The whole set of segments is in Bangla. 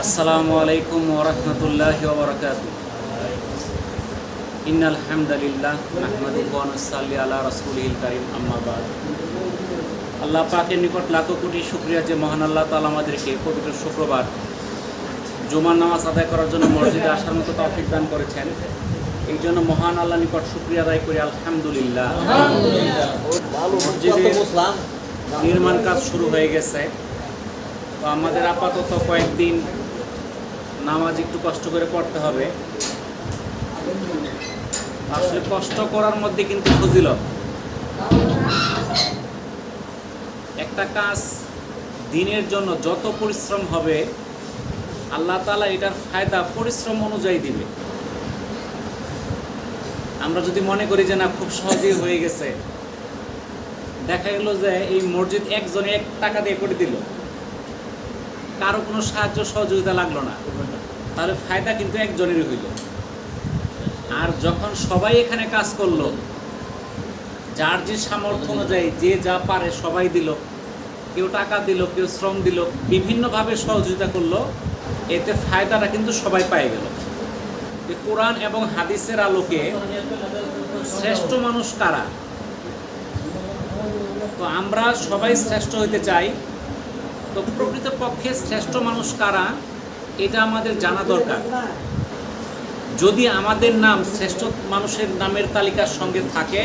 আসসালামু আলাইকুম ওয়া রাহমাতুল্লাহি ওয়া বারাকাতুহু। ইন্নাল হামদালিল্লাহ নাহমাদুহু ওয়া নুসাল্লি আলা রাসূলিল কারীম, আম্মা বাদ। আল্লাহ পাকের নিকট লাখো কোটি শুকরিয়া যে মহান আল্লাহ তাআলা আমাদেরকে পবিত্র শুক্রবার জুমার নামাজ আদায় করার জন্য মসজিদে আসার মতো তৌফিক দান করেছেন। এই জন্য মহান আল্লাহর নিকট শুকরিয়া আদায় করি, আলহামদুলিল্লাহ। মসজিদের নির্মাণ কাজ শুরু হয়ে গেছে, তো আমাদের আপাতত কয়েকদিন নামাজ একটু কষ্ট করে পড়তে হবে। আসলে কষ্ট করার মধ্যে কিন্তু ফজিলত। একটা কাজ দিনের জন্য যত পরিশ্রম হবে আল্লাহ তাআলা এটার ফায়দা পরিশ্রম অনুযায়ী দিবে। আমরা যদি মনে করি যে না খুব সহজেই হয়ে গেছে, দেখা গেল যে এই মসজিদ একজনে 1 টাকা দিয়ে করে দিল, কারো কোনো সাহায্য সহযোগিতা লাগলো না, তাহলে ফায়দা কিন্তু একজনেরই হইল। আর যখন সবাই এখানে কাজ করলো, যার যে সামর্থ্য অনুযায়ী যে যা পারে সবাই দিল, কেউ টাকা দিল, কেউ শ্রম দিল, বিভিন্নভাবে সহযোগিতা করলো, এতে ফায়দাটা কিন্তু সবাই পেয়ে গেল। কোরআন এবং হাদিসের আলোকে শ্রেষ্ঠ মানুষ কারা? তো আমরা সবাই শ্রেষ্ঠ হইতে চাই, তো প্রকৃতপক্ষে শ্রেষ্ঠ মানুষ কারা এটা আমাদের জানা দরকার। যদি আমাদের নাম শ্রেষ্ঠ মানুষের নামের তালিকার সঙ্গে থাকে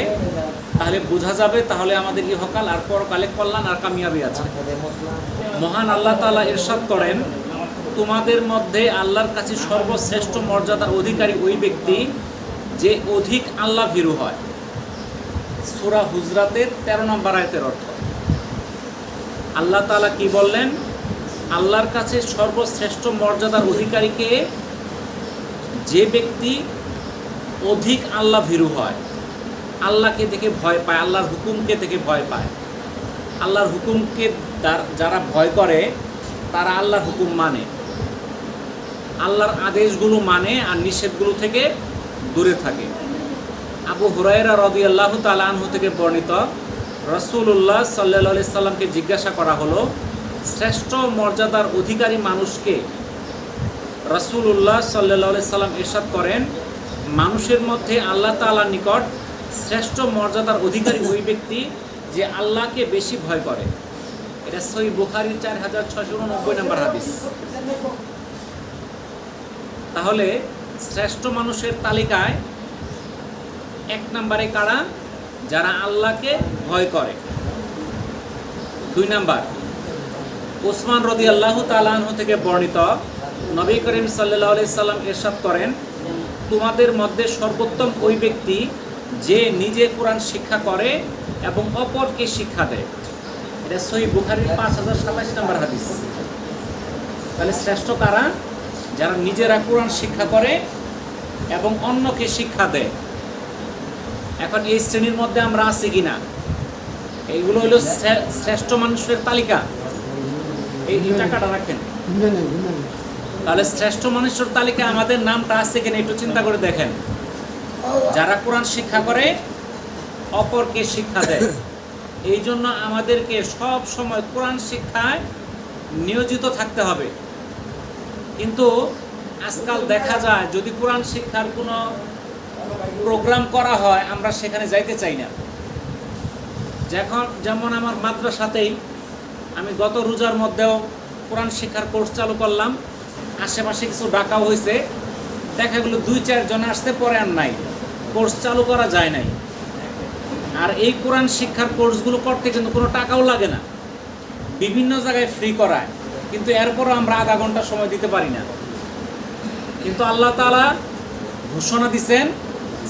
তাহলে বোঝা যাবে তাহলে আমাদের ইহকাল আর পরকালে কল্যাণ আর কামিয়াবি আছে। মহান আল্লাহ তাআলা ইরশাদ করেন, তোমাদের মধ্যে আল্লাহর কাছে সর্বশ্রেষ্ঠ মর্যাদার অধিকারী ওই ব্যক্তি যে অধিক আল্লাহ ভীরু হয়। সূরা হুজরাতের 13 নম্বর আয়াতের অর্থ। আল্লাহ তাআলা কি বললেন? আল্লাহর কাছে সর্বশ্রেষ্ঠ মর্যাদার অধিকারীকে যে ব্যক্তি অধিক আল্লাহ ভীরু হয়, আল্লাহকে দেখে ভয় পায়, আল্লাহর হুকুমকে দেখে ভয় পায়। আল্লাহর হুকুমকে যারা ভয় করে তারা আল্লাহর হুকুম মানে, আল্লাহর আদেশগুলো মানে আর নিষেধগুলো থেকে দূরে থাকে। আবু হুরায়রা রাদিয়াল্লাহু তাআলা আনহু থেকে বর্ণিত, রাসূলুল্লাহ সাল্লাল্লাহু আলাইহি সাল্লামকে জিজ্ঞাসা করা হলো, শ্রেষ্ঠ মর্যাদার অধিকারী মানুষকে? রাসূলুল্লাহ সাল্লাল্লাহু আলাইহি সাল্লাম ইরশাদ করেন, মানুষের মধ্যে আল্লাহ তাআলার নিকট শ্রেষ্ঠ মর্যাদার অধিকারী ওই ব্যক্তি যে আল্লাহকে বেশি ভয় করে। এটা সহিহ বুখারীর 4689 নম্বর হাদিস। তাহলে শ্রেষ্ঠ মানুষের তালিকায় 1 নম্বরে কারা? যারা আল্লাহকে ভয় করে। 2 নাম্বার, ওসমান রাদিয়াল্লাহু তাআলা আনহু থেকে বর্ণিত, নবী করিম সাল্লাল্লাহু আলাইহি সাল্লাম ইরশাদ করেন, তোমাদের মধ্যে সর্বোত্তম ওই ব্যক্তি যে নিজে কোরআন শিক্ষা করে এবং অপরকে শিক্ষা দেয়। এটা সহিহ বুখারীর 5027 নম্বর হাদিস। তাহলে শ্রেষ্ঠ কারা? যারা নিজেরা কোরআন শিক্ষা করে এবং অন্যকে শিক্ষা দেয়। এখন এই শ্রেণীর মধ্যে আমরা আছি কিনা? এইগুলো হলো শ্রেষ্ঠ মানুষের তালিকা। এই টাকাটা রাখেন। তাহলে শ্রেষ্ঠ মানুষের তালিকায় আমাদের নামটা আছে কিনা একটু চিন্তা করে দেখেন। যারা কোরআন শিক্ষা করে, অপরকে শিক্ষা দেয়। এই জন্য আমাদেরকে সব সময় কোরআন শিক্ষায় নিয়োজিত থাকতে হবে। কিন্তু আজকাল দেখা যায় যদি কোরআন শিক্ষার কোনো প্রোগ্রাম করা হয় আমরা সেখানে যাইতে চাই না। যেমন আমার মাদ্রাসাতেই আমি গত রোজার মধ্যেও কোরআন শিক্ষার কোর্স চালু করলাম। আশেপাশে কিছু ডাকাও হয়েছে, দেখা গেলো 2-4 জন আসতে, পরে আর নাই, কোর্স চালু করা যায় নাই। আর এই কোরআন শিক্ষার কোর্সগুলো করতে কিন্তু কোনো টাকাও লাগে না, বিভিন্ন জায়গায় ফ্রি করায়, কিন্তু এরপরও আমরা আধা ঘন্টা সময় দিতে পারি না। কিন্তু আল্লাহ তাআলা ঘোষণা দিছেন,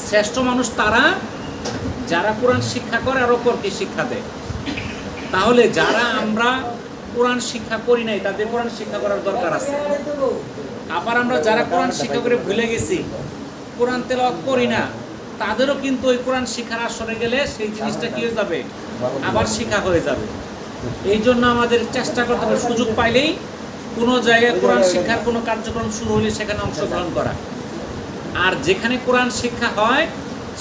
শ্রেষ্ঠ মানুষ তারা যারা কোরআন শিক্ষা করে আর অপরকে শিক্ষা দেয়। তাহলে যারা আমরা কোরআন শিক্ষা করি নাই তাদের কোরআন শিক্ষা করার দরকার আছে। আবার আমরা যারা কোরআন শিক্ষা করে ভুলে গেছি, কোরআন তেলাওয়াত করি না, তাদেরও কিন্তু ওই কোরআন শিক্ষার আসরে গেলে সেই জিনিসটা কি হয়ে যাবে? আবার শিক্ষা হয়ে যাবে। এই জন্য আমাদের চেষ্টা করতে হবে সুযোগ পাইলেই কোনো জায়গায় কোরআন শিক্ষার কোনো কার্যক্রম শুরু হলে সেখানে অংশগ্রহণ করা। আর যেখানে কোরআন শিক্ষা হয়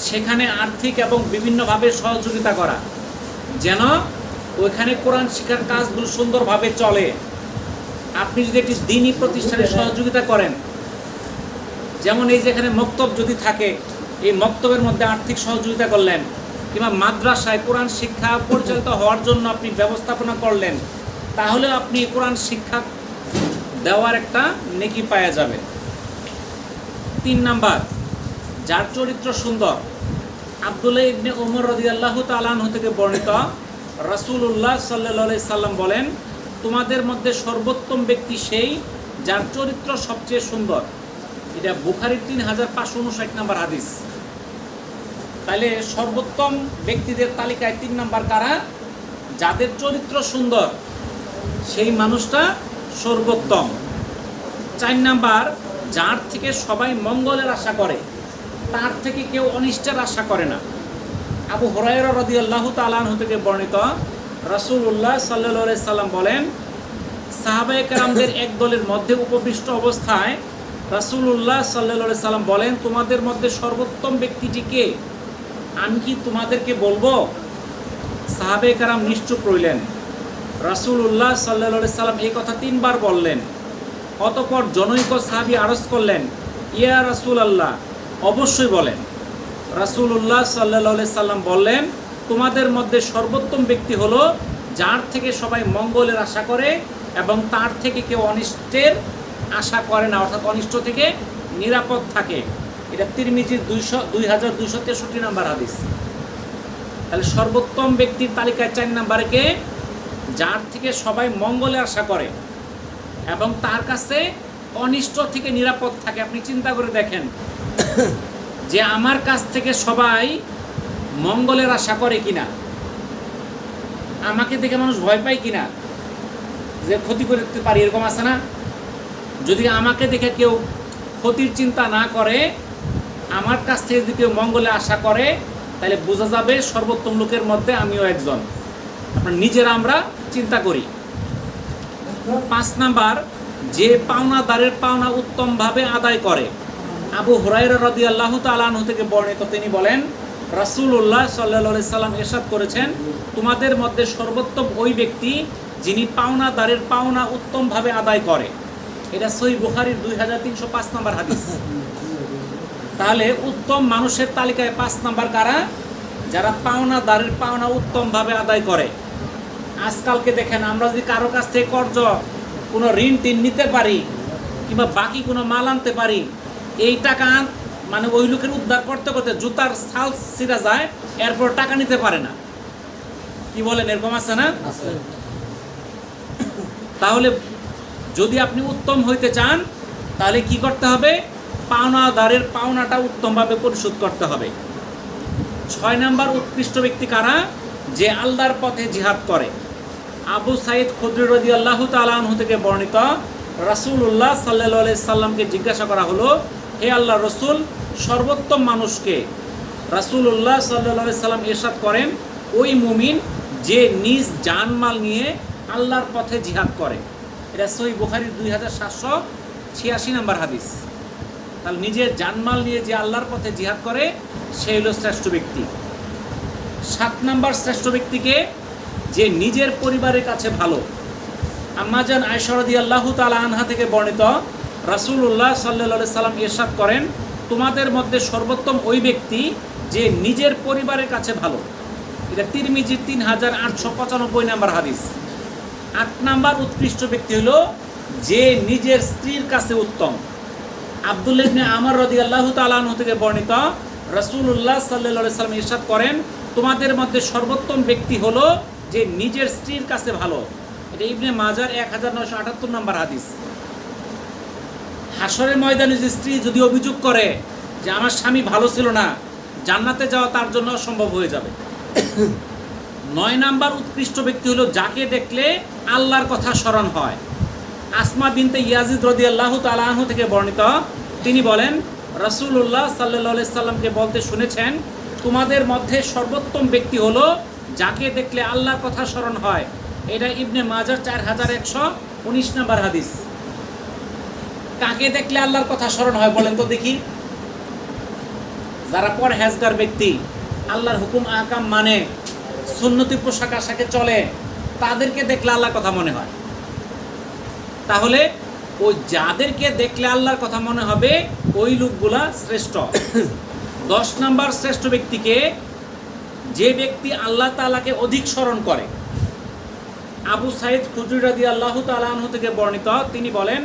সেখানে আর্থিক এবং বিভিন্নভাবে সহযোগিতা করা, যেন ওইখানে কোরআন শিক্ষার কাজগুলো সুন্দরভাবে চলে। আপনি যদি একটি দ্বীনি প্রতিষ্ঠানে সহযোগিতা করেন, যেমন এই যেখানে মক্তব যদি থাকে, এই মক্তবের মধ্যে আর্থিক সহযোগিতা করলেন, কিংবা মাদ্রাসায় কোরআন শিক্ষা পরিচালিত হওয়ার জন্য আপনি ব্যবস্থাপনা করলেন, তাহলে আপনি কোরআন শিক্ষা দেওয়ার একটা নেকি পাওয়া যাবে। 3 নাম্বার, যার চরিত্র সুন্দর। আব্দুল্লাহ ইবনে ওমর রাদিয়াল্লাহু তাআলা আনহু থেকে বর্ণিত, রাসূলুল্লাহ সাল্লাল্লাহু আলাইহি সাল্লাম বলেন, তোমাদের মধ্যে সর্বোত্তম ব্যক্তি সেই যার চরিত্র সবচেয়ে সুন্দর। এটা বুখারীর 3559 নাম্বার হাদিস। তাহলে সর্বোত্তম ব্যক্তিদের তালিকায় 3 নাম্বার কারা? যাদের চরিত্র সুন্দর, সেই মানুষটা সর্বোত্তম। 4 নাম্বার, যার থেকে সবাই মঙ্গলের আশা করে, তার থেকে কেউ অনিষ্টের আশা করে না। আবু হুরায়রা রাদিয়াল্লাহু তাআলা আনহু থেকে বর্ণিত, রাসূলুল্লাহ সাল্লাল্লাহু আলাইহি সাল্লাম বলেন, সাহাবায়ে কেরামদের এক দলের মধ্যে উপবিষ্ট অবস্থায় রাসূলুল্লাহ সাল্লাল্লাহু আলাইহি সাল্লাম বলেন, তোমাদের মধ্যে সর্বোত্তম ব্যক্তিটি কে? আমি কি তোমাদেরকে বলবো? সাহাবায়ে কেরাম নিশ্চুপ রইলেন। রাসূলুল্লাহ সাল্লাল্লাহু আলাইহি সাল্লাম এই কথা 3 বার বললেন। অতঃপর জনৈক সাহাবী আরজ করলেন, ইয়া রাসূলুল্লাহ, অবশ্যই বলেন। রাসূলুল্লাহ সাল্লাল্লাহু আলাইহি সাল্লাম বললেন, তোমাদের মধ্যে সর্বোত্তম ব্যক্তি হলো যার থেকে সবাই মঙ্গলের আশা করে এবং তার থেকে কেউ অনিষ্টের আশা করে না, অর্থাৎ অনিষ্ট থেকে নিরাপদ থাকে। এটা তিরমিজির 2263 নাম্বার হাদিস। তাহলে সর্বোত্তম ব্যক্তির তালিকায় 4 নাম্বারে কে? যার থেকে সবাই মঙ্গলের আশা করে এবং তার কাছে অনিষ্ট থেকে নিরাপদ থাকে। আপনি চিন্তা করে দেখেন যে আমার কাছ থেকে সবাই মঙ্গলের আশা করে কিনা, আমাকে দেখে মানুষ ভয় পায় কিনা, যে ক্ষতি করতে পারি, এরকম আছে না? যদি আমাকে দেখে কেউ ক্ষতির চিন্তা না করে, আমার কাছ থেকে যদি কেউ মঙ্গলে আশা করে, তাহলে বোঝা যাবে সর্বোত্তম লোকের মধ্যে আমিও একজন। আপনার নিজেরা আমরা চিন্তা করি। 5 নাম্বার, যে পাওনাদারের পাওনা উত্তমভাবে আদায় করে। আবু হুরায়রা রাদিয়াল্লাহু তাআলা আনহু থেকে বর্ণিত, তিনি বলেন, রাসূলুল্লাহ সাল্লাল্লাহু আলাইহি সাল্লাম ইরশাদ করেছেন, তোমাদের মধ্যে সর্বোত্তম ওই ব্যক্তি যিনি পাওনাদারের পাওনা উত্তমভাবে আদায় করে। এটা সহিহ বুখারীর 2305 নাম্বার হাদিস। তাহলে উত্তম মানুষের তালিকায় 5 নাম্বার কারা? যারা পাওনাদারের পাওনা উত্তমভাবে আদায় করে। আজকালকে দেখেন, আমরা যদি কারো কাছ থেকে কর্জ, কোনো ঋণ টিন নিতে পারি কিংবা বাকি কোনো মাল আনতে পারি, এই টাকা মানে ওই লোকের উদ্ধার করতে করতে জুতার ছাল ছিঁড়া যায়, এরপর টাকা নিতে পারে না। কি বলেন, এরকম আছে না? তাহলে যদি আপনি উত্তম হইতে চান, তাহলে কি করতে হবে? পাওনাদারের পাওনাটা উত্তমভাবে পরিশোধ করতে হবে। 6 নাম্বার উৎকৃষ্ট ব্যক্তি কারা? যে আল্লাহর পথে জিহাদ করে। আবু সাঈদ খুদরি রাদিয়াল্লাহু তাআলা আনহু থেকে বর্ণিত, রাসূলুল্লাহ সাল্লাল্লাহু আলাইহি সাল্লামকে জিজ্ঞাসা করা হলো, হে আল্লাহর রাসূল, সর্বোত্তম মানুষকে? রাসূলুল্লাহ সাল্লাল্লাহু আলাইহি সাল্লাম ইরশাদ করেন, ওই মুমিন যে নিজ জানমাল নিয়ে আল্লাহর পথে জিহাদ করে। এটা সহিহ বুখারীর 2786 নাম্বার হাদিস। তাহলে নিজের জানমাল নিয়ে যে আল্লাহর পথে জিহাদ করে, সে হলো শ্রেষ্ঠ ব্যক্তি। 7 নাম্বার শ্রেষ্ঠ ব্যক্তিকে? যে নিজের পরিবারের কাছে ভালো। আম্মা জান আয়েশা রাদিয়াল্লাহু তাআলা আনহা থেকে বর্ণিত, রাসূলুল্লাহ সাল্লাল্লাহু আলাইহি সাল্লাম ইরশাদ করেন, তোমাদের মধ্যে সর্বোত্তম ওই ব্যক্তি যে নিজের পরিবারের কাছে ভালো। এটা তিরমিজির 3895 নাম্বার হাদিস। 8 নাম্বার উৎকৃষ্ট ব্যক্তি হলো যে নিজের স্ত্রীর কাছে উত্তম। আব্দুল্লাহ ইবনে আমর রাদিয়াল্লাহু তাআলা আনহু থেকে বর্ণিত, রাসূলুল্লাহ সাল্লাল্লাহু আলাইহি সাল্লাম ইরশাদ করেন, তোমাদের মধ্যে সর্বোত্তম ব্যক্তি হলো যে নিজের স্ত্রীর কাছে ভালো। এটা ইবনে মাজার 1978 নাম্বার হাদিস। হাসরের ময়দানে যে স্ত্রী যদি অভিযোগ করে যে আমার স্বামী ভালো ছিল না, জান্নাতে যাওয়া তার জন্য অসম্ভব হয়ে যাবে। 9 নাম্বার উৎকৃষ্ট ব্যক্তি হলো যাকে দেখলে আল্লাহর কথা স্মরণ হয়। আসমা বিনতে ইয়াজিদ রাদিয়াল্লাহু তাআলা আনহু থেকে বর্ণিত, তিনি বলেন, রাসূলুল্লাহ সাল্লাল্লাহু আলাইহি সাল্লামকে বলতে শুনেছেন, তোমাদের মধ্যে সর্বোত্তম ব্যক্তি হলো যাকে দেখলে আল্লাহর কথা স্মরণ হয়। এটা ইবনে মাজার 4119 নাম্বার হাদিস। কাকে দেখলে আল্লাহর কথা স্মরণ হয় বলেন তো দেখি? যারা পরহেজগার ব্যক্তি, আল্লাহর হুকুম আহকাম মানে, সুন্নতি পোশাক আশাকে চলে, তাদেরকে দেখলে আল্লাহর কথা মনে হয়। তাহলে ওই যাদেরকে দেখলে আল্লাহর কথা মনে হবে ওই লোকগুলা শ্রেষ্ঠ। 10 নম্বর শ্রেষ্ঠ ব্যক্তিকে, যে ব্যক্তি আল্লাহ তাআলাকে অধিক স্মরণ করে। আবু সাইদ খুদরি রাদিয়াল্লাহু তাআলা আনহু থেকে বর্ণিত, তিনি বলেন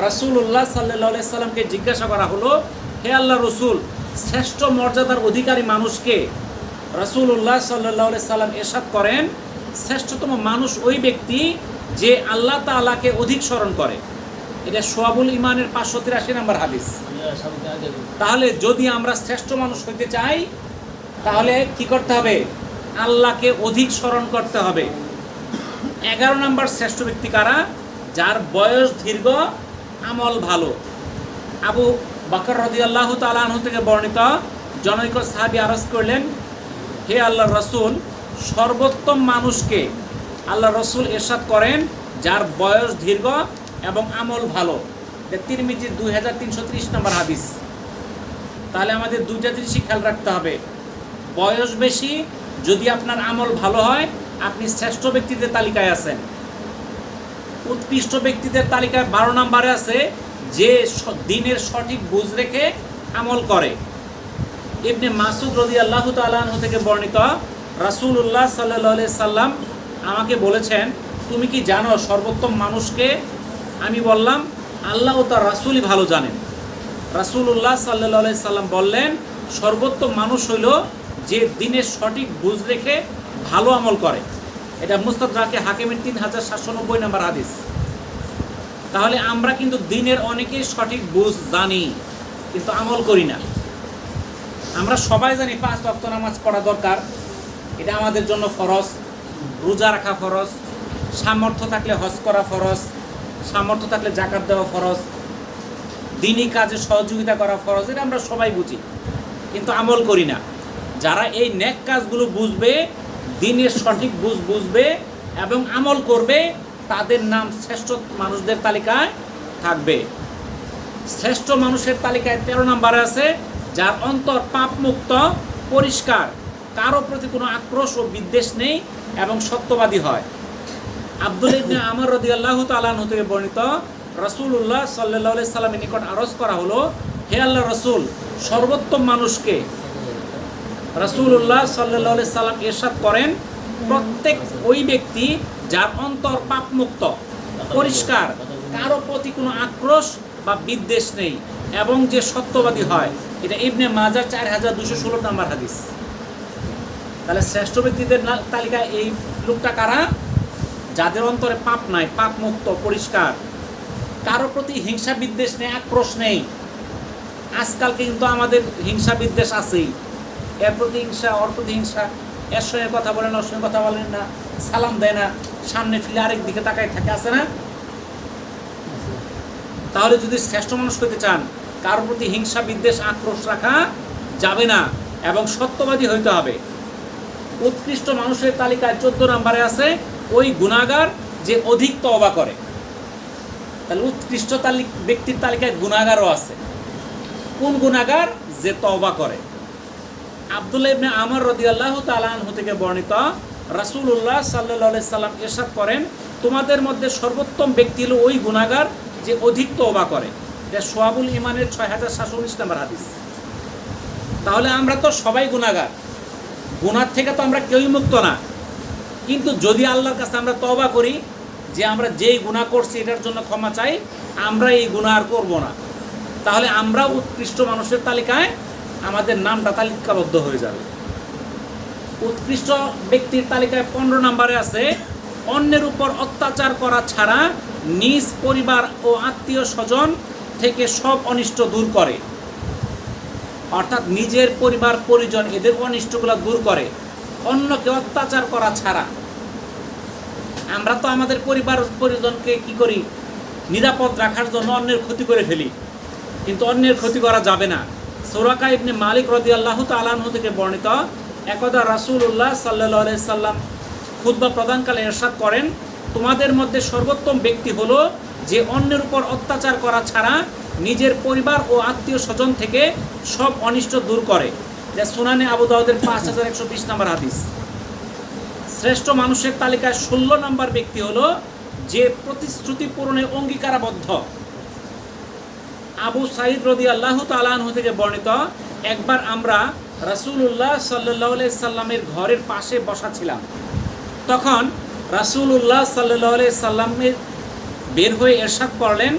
রাসূলুল্লাহ সাল্লাল্লাহু আলাইহি সাল্লামকে জিজ্ঞাসা করা হলো, হে আল্লাহর রাসূল, শ্রেষ্ঠ মর্যাদার অধিকারী মানুষকে? রাসূলুল্লাহ সাল্লাল্লাহু আলাইহি সাল্লাম ইরশাদ করেন, শ্রেষ্ঠতম মানুষ ওই ব্যক্তি যে আল্লাহ তাআলাকে অধিক স্মরণ করে। এটা শুআবুল ঈমানের 583 নম্বর হাদিস। তাহলে যদি আমরা শ্রেষ্ঠ মানুষ হইতে চাই তাহলে কি করতে হবে? আল্লাহকে অধিক স্মরণ করতে হবে। 11 নম্বর শ্রেষ্ঠ ব্যক্তি কারা? যার বয়স দীর্ঘ, আমল ভালো। আবু বকর রাদিয়াল্লাহু তাআলা আনহু থেকে বর্ণিত, জনৈক সাহাবী আরজ করলেন, হে আল্লাহর রাসূল, সর্বোত্তম মানুষকে? আল্লাহর রাসূল ইরশাদ করেন, যার বয়স দীর্ঘ এবং আমল ভালো। তিরমিজির 2330 নম্বর হাদিস। তাহলে আমাদের দুইটা জিনিসই খেয়াল রাখতে হবে। বয়স বেশি, যদি আপনার আমল ভালো হয় আপনি শ্রেষ্ঠ ব্যক্তিদের তালিকায় আছেন। উৎকৃষ্ট ব্যক্তিদের তালিকায় 12 নম্বরে আছে যে দিনের সঠিক বুঝ রেখে আমল করে। ইবনে মাসউদ রাদিয়াল্লাহু তাআলা আনহু থেকে বর্ণিত, রাসূলুল্লাহ সাল্লাল্লাহু আলাইহি সাল্লাম আমাকে বলেছেন, তুমি কি জানো সর্বোত্তম মানুষকে? আমি বললাম, আল্লাহ ও তার রাসূলই ভালো জানেন। রাসূলুল্লাহ সাল্লাল্লাহু আলাইহি সাল্লাম বললেন, সর্বোত্তম মানুষ হইল যে দিনের সঠিক বুঝ রেখে ভালো আমল করে। এটা মুস্তাদরাকে হাকিমের 3790 নম্বর হাদিস। তাহলে আমরা কিন্তু দিনের অনেকেই সঠিক বুঝ জানি কিন্তু আমল করি না। আমরা সবাই জানি 5 ওয়াক্ত নামাজ পড়া দরকার, এটা আমাদের জন্য ফরজ। রোজা রাখা ফরজ, সামর্থ্য থাকলে হজ করা ফরজ, সামর্থ্য থাকলে যাকাত দেওয়া ফরজ, দিনী কাজে সহযোগিতা করা ফরজ। এটা আমরা সবাই বুঝি কিন্তু আমল করি না। যারা এই নেক কাজগুলো বুঝবে, দিনের সঠিক বুঝ বুঝবে এবং আমল করবে, তাদের নাম শ্রেষ্ঠ মানুষদের তালিকায় থাকবে। শ্রেষ্ঠ মানুষের তালিকায় 13 নম্বরে আছে যার অন্তর পাপমুক্ত, পরিষ্কার, কারো প্রতি কোনো আক্রোশ ও বিদ্বেষ নেই এবং সত্যবাদী হয়। আব্দুল্লাহ ইবনে আমর রাদিয়াল্লাহু তাআলা আনহু থেকে বর্ণিত, রাসূলুল্লাহ সাল্লাল্লাহু আলাইহি সাল্লামের নিকট আরজ করা হলো, হে আল্লাহর রাসূল, সর্বোত্তম মানুষকে? রাসূলুল্লাহ সাল্লাল্লাহু আলাইহি সাল্লাম ইরশাদ করেন, প্রত্যেক ওই ব্যক্তি যার অন্তর পাপমুক্ত, পরিষ্কার, কারো প্রতি কোনো আক্রোশ বা বিদ্বেষ নেই এবং যে সত্যবাদী হয়। এটা ইবনে মাজাহ 4216 নম্বর হাদিস। তাহলে শ্রেষ্ঠ ব্যক্তিদের তালিকায় এই লোকটা কারা? যাদের অন্তরে পাপ নাই, পাপ মুক্ত, পরিষ্কার, কারো প্রতি হিংসা বিদ্বেষ নেই, আক্রোশ নেই। আজকাল কিন্তু আমাদের হিংসা বিদ্বেষ আছেই, এর প্রতি হিংসা, ওর প্রতি হিংসা, এর সঙ্গে কথা বলেন, ওর সঙ্গে কথা বলেন না, সালাম দেয় না, সামনে ফিরে আরেক দিকে তাকায় থাকে, আছে না? তাহলে যদি শ্রেষ্ঠ মানুষ হতে চান, কারোর প্রতি হিংসা বিদ্বেষ আক্রোশ রাখা যাবে না এবং সত্যবাদী হইতে হবে। উৎকৃষ্ট মানুষের তালিকায় 14 নম্বরে আছে ওই গুনাহগার যে অধিক তওবা করে। তাহলে উৎকৃষ্ট ব্যক্তির তালিকায় গুনাহগারও আছে। কোন গুনাহগার? যে তওবা করে। আব্দুল্লাহ ইবনে আমর রাদিয়াল্লাহু তাআলা আনহু থেকে বর্ণিত, রাসূলুল্লাহ সাল্লাল্লাহু আলাইহি সাল্লাম ইরশাদ করেন, তোমাদের মধ্যে সর্বোত্তম ব্যক্তি হলো ওই গুনাহগার যে অধিক তওবা করে। এটা শুআবুল ঈমানের 6719 নম্বর হাদিস। তাহলে আমরা তো সবাই গুনাহগার, গুনাহ থেকে তো আমরা কেউই মুক্ত না। কিন্তু যদি আল্লাহর কাছে আমরা তওবা করি যে আমরা যেই গুনাহ করছি এটার জন্য ক্ষমা চাই, আমরা এই গুনাহ আর করব না, তাহলে আমরা উৎকৃষ্ট মানুষের তালিকায় আমাদের নামটা তালিকাবদ্ধ হয়ে যাবে। উৎকৃষ্ট ব্যক্তির তালিকায় 15 নম্বরে আছে অন্যের উপর অত্যাচার করা ছাড়া নিজ পরিবার ও আত্মীয় স্বজন থেকে সব অনিষ্ট দূর করে। অর্থাৎ নিজের পরিবার পরিজন এদের অনিষ্টগুলো দূর করে, অন্যকে অত্যাচার করা ছাড়া। আমরা তো আমাদের পরিবার পরিজনকে কি করি? নিরাপদ রাখার জন্য অন্যের ক্ষতি করে ফেলি, কিন্তু অন্যের ক্ষতি করা যাবে না। সুরাকা ইবনে মালিক রাদিয়াল্লাহু তাআলা আনহু থেকে বর্ণিত, একদা রাসূলুল্লাহ সাল্লাল্লাহু আলাইহি সাল্লাম খুতবা প্রদানকালে ইরশাদ করেন, তোমাদের মধ্যে সর্বোত্তম ব্যক্তি হলো যে অন্যের উপর অত্যাচার করা ছাড়া নিজের পরিবার ও আত্মীয় স্বজন থেকে সব অনিষ্ট দূর করে। যা সুনানে আবু দাউদের 5120 নম্বর হাদিস। শ্রেষ্ঠ মানুষের তালিকায় 16 নম্বর ব্যক্তি হলো যে প্রতিশ্রুতি পূরণে অঙ্গীকারাবদ্ধ। আবু সাঈদ রাদিয়াল্লাহু তাআলা আনহু থেকে বর্ণিত, একবার আমরা রাসূলুল্লাহ সাল্লাল্লাহু আলাইহি সাল্লামের ঘরের পাশে বসা ছিলাম। তখন রাসূলুল্লাহ সাল্লাল্লাহু আলাইহি সাল্লামের বের হয়ে ইরশাদ করলেন,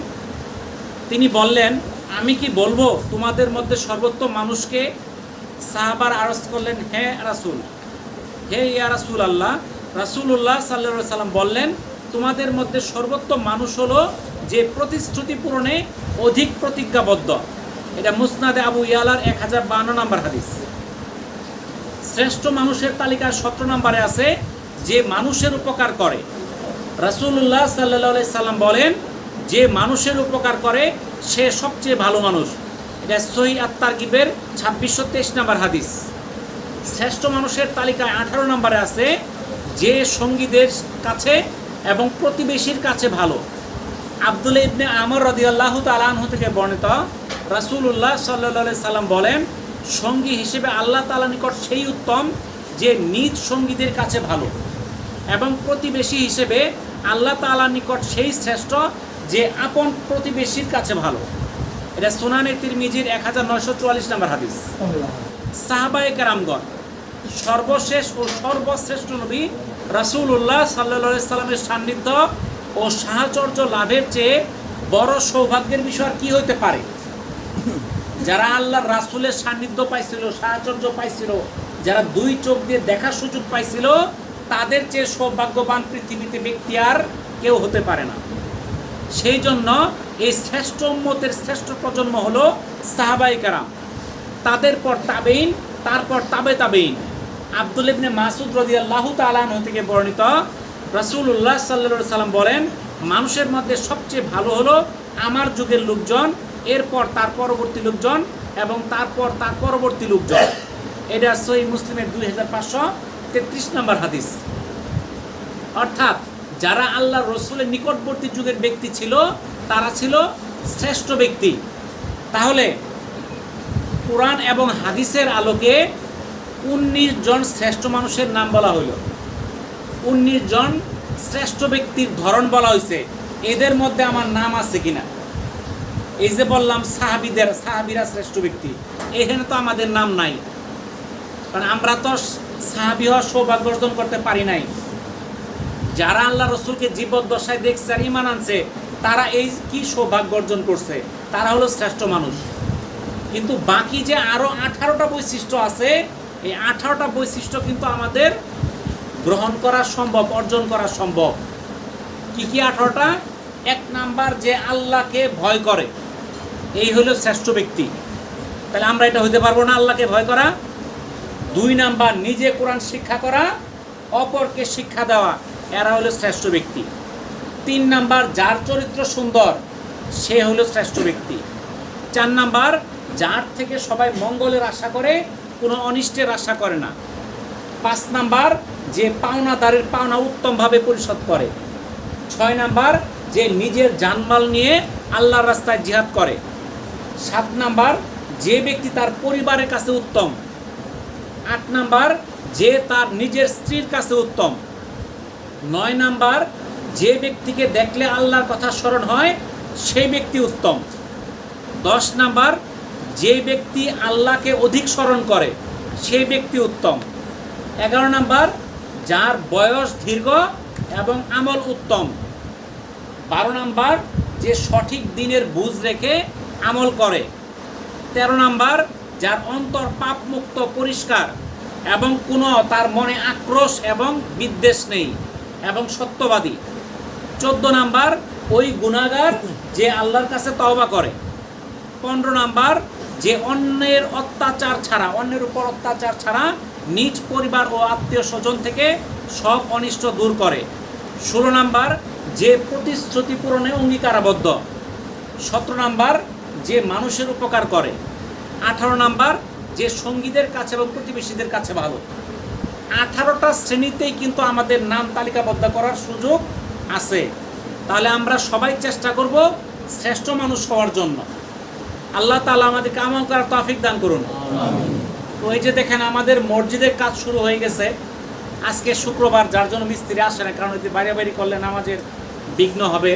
তিনি বললেন, আমি কি বলবো তোমাদের মধ্যে সর্বোত্তম মানুষকে? সাহাবার আরজ করলেন, হ্যাঁ রাসূল, হে ইয়া রাসূলুল্লাহ। রাসূলুল্লাহ সাল্লাল্লাহু আলাইহি সাল্লাম বললেন, তোমাদের মধ্যে সর্বোত্তম মানুষ হলো যে প্রতিশ্রুতি পূরণে অধিক প্রতিজ্ঞাবদ্ধ। এটা মুসনাদে আবু ইয়ালার 1052 নম্বর হাদিস। শ্রেষ্ঠ মানুষের তালিকায় 17 নম্বরে আছে যে মানুষের উপকার করে। রাসূলুল্লাহ সাল্লাল্লাহু আলাইহি সাল্লাম বলেন, যে মানুষের উপকার করে সে সবচেয়ে ভালো মানুষ। এটা সহিহ আত-তারগিবের 2623 নম্বর হাদিস। শ্রেষ্ঠ মানুষের তালিকায় 18 নম্বরে আছে যে সঙ্গীদের কাছে এবং প্রতিবেশীর কাছে ভালো। আব্দুল্লাহ ইবনে আমর রাদিয়াল্লাহু তাআলা আনহু থেকে বর্ণিত, রাসূলুল্লাহ সাল্লাল্লাহু আলাইহি সাল্লাম বলেন, সঙ্গী হিসেবে আল্লাহ তাআলার নিকট সেই উত্তম যে নিজ সঙ্গীদের কাছে ভালো, এবং প্রতিবেশী হিসেবে আল্লাহ তাআলার নিকট সেই শ্রেষ্ঠ যে আপন প্রতিবেশীর কাছে ভালো। এটা সুনানে তিরমিজির 1944 নম্বর হাদিস। সাহাবায়ে কেরামগণ, সর্বশেষ ও সর্বশ্রেষ্ঠ নবী রাসূলুল্লাহ সাল্লাল্লাহু আলাইহি সাল্লামের সান্নিধ্য ও সাহচর্য লাভের চেয়ে বড় সৌভাগ্যের বিষয় আর কি হইতে পারে? যারা আল্লাহর রাসূলের সান্নিধ্য পাইছিল, সাহচর্য পাইছিল, যারা দুই চোখ দিয়ে দেখার সুযোগ পাইছিল, তাদের চেয়ে সৌভাগ্যবান পৃথিবীতে ব্যক্তি আর কেউ হতে পারে না। সেই জন্য এই শ্রেষ্ঠ উম্মতের শ্রেষ্ঠ প্রজন্ম হলো সাহাবায়ে কেরাম, তাদের পর তাবেঈন, তারপর তাবে তাবেঈন। আব্দুল্লাহ ইবনে মাসউদ রাদিয়াল্লাহু তাআলা আনহু থেকে বর্ণিত, রাসূলুল্লাহ সাল্লাল্লাহু আলাইহি সাল্লাম বলেন, মানুষের মধ্যে সবচেয়ে ভালো হলো আমার যুগের লোকজন, এরপর তার পরবর্তী লোকজন, এবং তারপর তার পরবর্তী লোকজন। এটা সহিহ মুসলিমের 2533 নম্বর হাদিস। অর্থাৎ যারা আল্লাহ রসুলের নিকটবর্তী যুগের ব্যক্তি ছিল, তারা ছিল শ্রেষ্ঠ ব্যক্তি। তাহলে কোরআন এবং হাদিসের আলোকে 19 জন শ্রেষ্ঠ মানুষের নাম বলা হলো, 19 জন শ্রেষ্ঠ ব্যক্তির ধরন বলা হয়েছে। এদের মধ্যে আমার নাম আছে কিনা? এই যে বললাম সাহাবীরা শ্রেষ্ঠ ব্যক্তি, এখানে তো আমাদের নাম নাই, কারণ আমরা তো সাহাবী হওয়ার সৌভাগ্য অর্জন করতে পারি নাই। যারা আল্লাহ রসুলকে জীবদ্দশায় দেখছে আর ঈমান আনছে, তারা এই কি সৌভাগ্য অর্জন করছে, তারা হলো শ্রেষ্ঠ মানুষ। কিন্তু বাকি যে আরও 18টা বৈশিষ্ট্য আছে, এই 18টা বৈশিষ্ট্য কিন্তু আমাদের গ্রহণ করা সম্ভব, অর্জন করা সম্ভব। কি কি 18টা? 1 নাম্বার, যে আল্লাহকে ভয় করে, এই হলো শ্রেষ্ঠ ব্যক্তি। তাহলে আমরা এটা হইতে পারবো না, আল্লাহকে ভয় করা। 2 নাম্বার, নিজে কোরআন শিক্ষা করা, অপরকে শিক্ষা দেওয়া, এরা হলো শ্রেষ্ঠ ব্যক্তি। 3 নাম্বার, যার চরিত্র সুন্দর, সে হলো শ্রেষ্ঠ ব্যক্তি। 4 নাম্বার, যার থেকে সবাই মঙ্গলের আশা করে, কোনো অনিষ্টের আশা করে না। 5 নাম্বার, যে পাওনাদারের পাওনা উত্তমভাবে পরিশোধ করে। 6 নাম্বার, যে নিজের জানমাল নিয়ে আল্লাহর রাস্তায় জিহাদ করে। 7 নাম্বার, যে ব্যক্তি তার পরিবারের কাছে উত্তম। 8 নাম্বার, যে তার নিজের স্ত্রীর কাছে উত্তম। 9 নাম্বার, যে ব্যক্তিকে দেখলে আল্লাহর কথা স্মরণ হয়, সেই ব্যক্তি উত্তম। 10 নাম্বার, যে ব্যক্তি আল্লাহকে অধিক স্মরণ করে, সেই ব্যক্তি উত্তম। 11 নাম্বার, যার বয়স দীর্ঘ এবং আমল উত্তম। 12 নাম্বার, যে সঠিক দিনের বুঝ রেখে আমল করে। 13 নাম্বার, যার অন্তর পাপমুক্ত, পরিষ্কার, এবং কোনো তার মনে আক্রোশ এবং বিদ্বেষ নেই, এবং সত্যবাদী। 14 নাম্বার, ওই গুনাহগার যে আল্লাহর কাছে তওবা করে। 15 নাম্বার, যে অন্যের উপর অত্যাচার ছাড়া নিজ পরিবার ও আত্মীয় স্বজন থেকে সব অনিষ্ট দূর করে। 16 নাম্বার, যে প্রতিশ্রুতি পূরণে অঙ্গীকারাবদ্ধ। 17 নাম্বার, যে মানুষের উপকার করে। 18 নাম্বার, যে সঙ্গীদের কাছে এবং প্রতিবেশীদের কাছে ভালো। 18টা শ্রেণীতেই কিন্তু আমাদের নাম তালিকাবদ্ধ করার সুযোগ আছে। তাহলে আমরা সবাই চেষ্টা করব শ্রেষ্ঠ মানুষ হওয়ার জন্য। আল্লাহ তাআলা আমাদেরকে আমল করার তৌফিক দান করুন। তো এই যে দেখেন, আমাদের মসজিদের কাজ শুরু হয়ে গেছে। আজকে শুক্রবার, যার জন্য মিস্ত্রি আসে না, কারণ বাইরে করলে নামাজের বিঘ্ন হবে।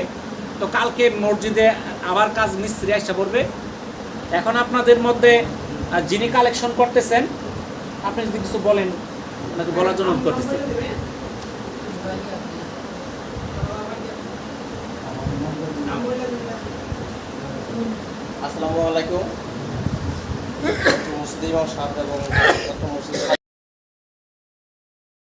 তো কালকে মসজিদে আবার কাজ মিস্ত্রি আসা পড়বে। এখন আপনাদের মধ্যে যিনি কালেকশন করতেছেন আপনি যদি কিছু বলেন, আপনাকে বলার জন্য অনুরোধ করতেছি। আসসালামু আলাইকুম। মসজিদ ইমাম সাহেব এবং মসজিদ